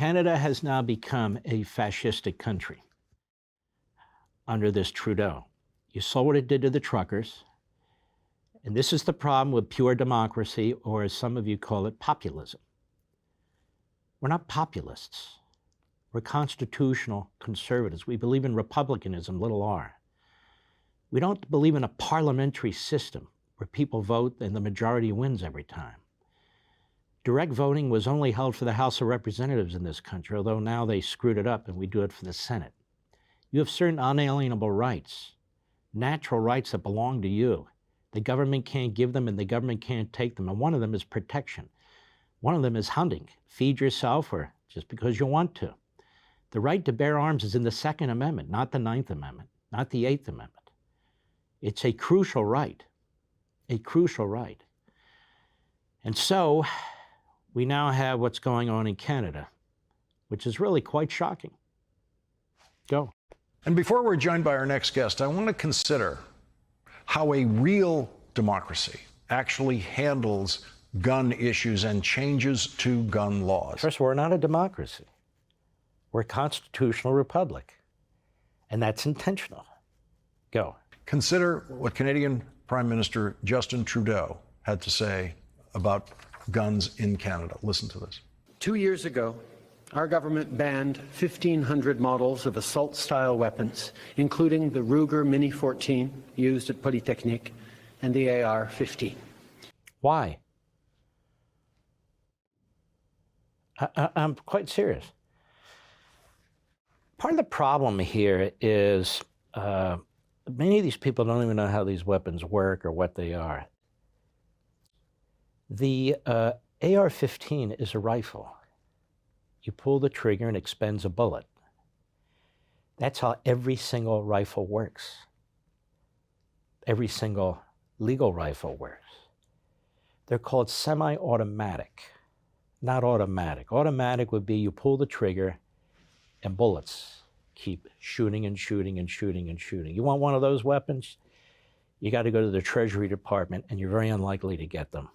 Canada has now become a fascistic country under this Trudeau. You saw what it did to the truckers. And this is the problem with pure democracy, or as some of you call it, populism. We're not populists. We're constitutional conservatives. We believe in republicanism, little r. We don't believe in a parliamentary system where people vote and the majority wins every time. Direct voting was only held for the House of Representatives in this country, although now they screwed it up and we do it for the Senate. You have certain unalienable rights, natural rights that belong to you. The government can't give them and the government can't take them. And one of them is protection. One of them is hunting. Feed yourself or just because you want to. The right to bear arms is in the Second Amendment, not the Ninth Amendment, not the Eighth Amendment. It's a crucial right, a crucial right. And so we now have what's going on in Canada, which is really quite shocking. Go. And before we're joined by our next guest, I want to consider how a real democracy actually handles gun issues and changes to gun laws. First, we're not a democracy. We're a constitutional republic, and that's intentional. Go. Consider what Canadian Prime Minister Justin Trudeau had to say about guns in Canada. Listen to this. 2 years ago, our government banned 1,500 models of assault-style weapons, including the Ruger Mini 14 used at Polytechnique and the AR-15. Why? I'm quite serious. Part of the problem here is many of these people don't even know how these weapons work or what they are. The AR-15 is a rifle. You pull the trigger and it expends a bullet. That's how every single rifle works. Every single legal rifle works. They're called semi-automatic, not automatic. Automatic would be you pull the trigger and bullets keep shooting and shooting and shooting and shooting. You want one of those weapons? You got to go to the Treasury Department and you're very unlikely to get them.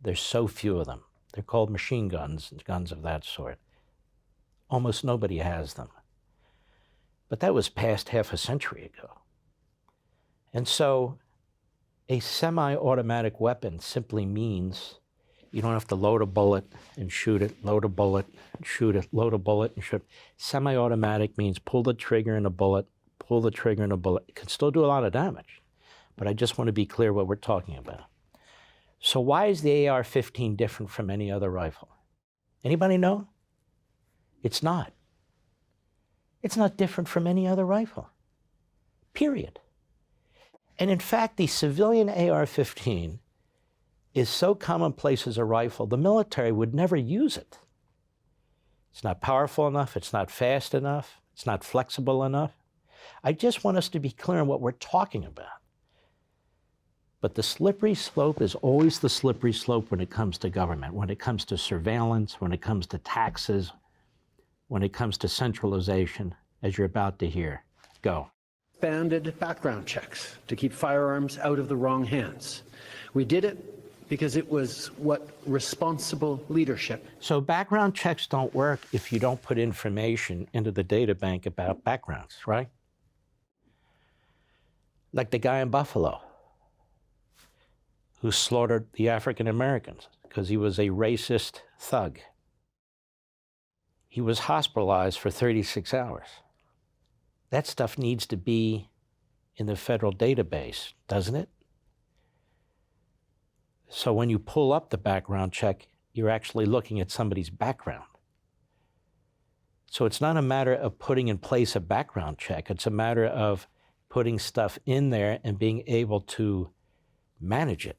There's so few of them. They're called machine guns and guns of that sort. Almost nobody has them. But that was past half a century ago. And so a semi-automatic weapon simply means you don't have to load a bullet and shoot it, load a bullet and shoot it, load a bullet and shoot it. Semi-automatic means pull the trigger and a bullet, pull the trigger and a bullet. It can still do a lot of damage, but I just want to be clear what we're talking about. So why is the AR-15 different from any other rifle? Anybody know? It's not. It's not different from any other rifle, period. And in fact, the civilian AR-15 is so commonplace as a rifle, the military would never use it. It's not powerful enough, it's not fast enough, it's not flexible enough. I just want us to be clear on what we're talking about. But the slippery slope is always the slippery slope when it comes to government, when it comes to surveillance, when it comes to taxes, when it comes to centralization, as you're about to hear. Go. Expanded background checks to keep firearms out of the wrong hands. We did it because it was what responsible leadership. So background checks don't work if you don't put information into the data bank about backgrounds, right? Like the guy in Buffalo who slaughtered the African Americans because he was a racist thug. He was hospitalized for 36 hours. That stuff needs to be in the federal database, doesn't it? So when you pull up the background check, you're actually looking at somebody's background. So it's not a matter of putting in place a background check. It's a matter of putting stuff in there and being able to manage it.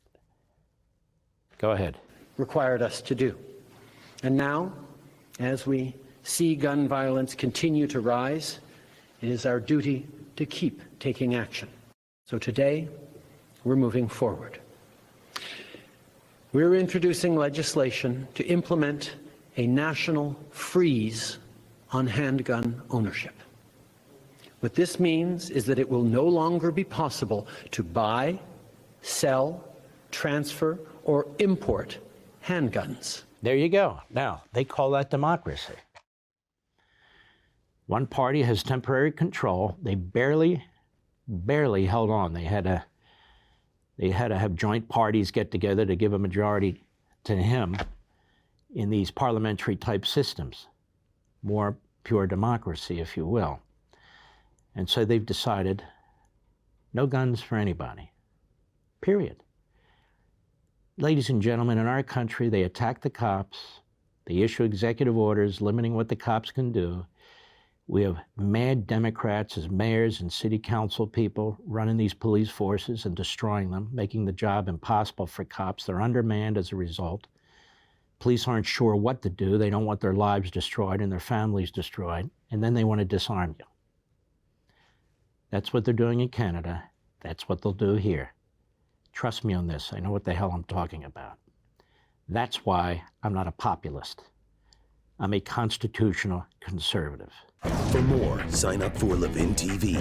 Go ahead. Required us to do. And now, as we see gun violence continue to rise, it is our duty to keep taking action. So today, we're moving forward. We're introducing legislation to implement a national freeze on handgun ownership. What this means is that it will no longer be possible to buy, sell, transfer, or import handguns. There you go. Now, they call that democracy. One party has temporary control. They barely held on. They had to have joint parties get together to give a majority to him in these parliamentary type systems. More pure democracy, if you will. And so they've decided no guns for anybody, period. Ladies and gentlemen, in our country, they attack the cops. They issue executive orders limiting what the cops can do. We have mad Democrats as mayors and city council people running these police forces and destroying them, making the job impossible for cops. They're undermanned as a result. Police aren't sure what to do. They don't want their lives destroyed and their families destroyed, and then they want to disarm you. That's what they're doing in Canada. That's what they'll do here. Trust me on this. I know what the hell I'm talking about. That's why I'm not a populist. I'm a constitutional conservative. For more, sign up for Levin TV.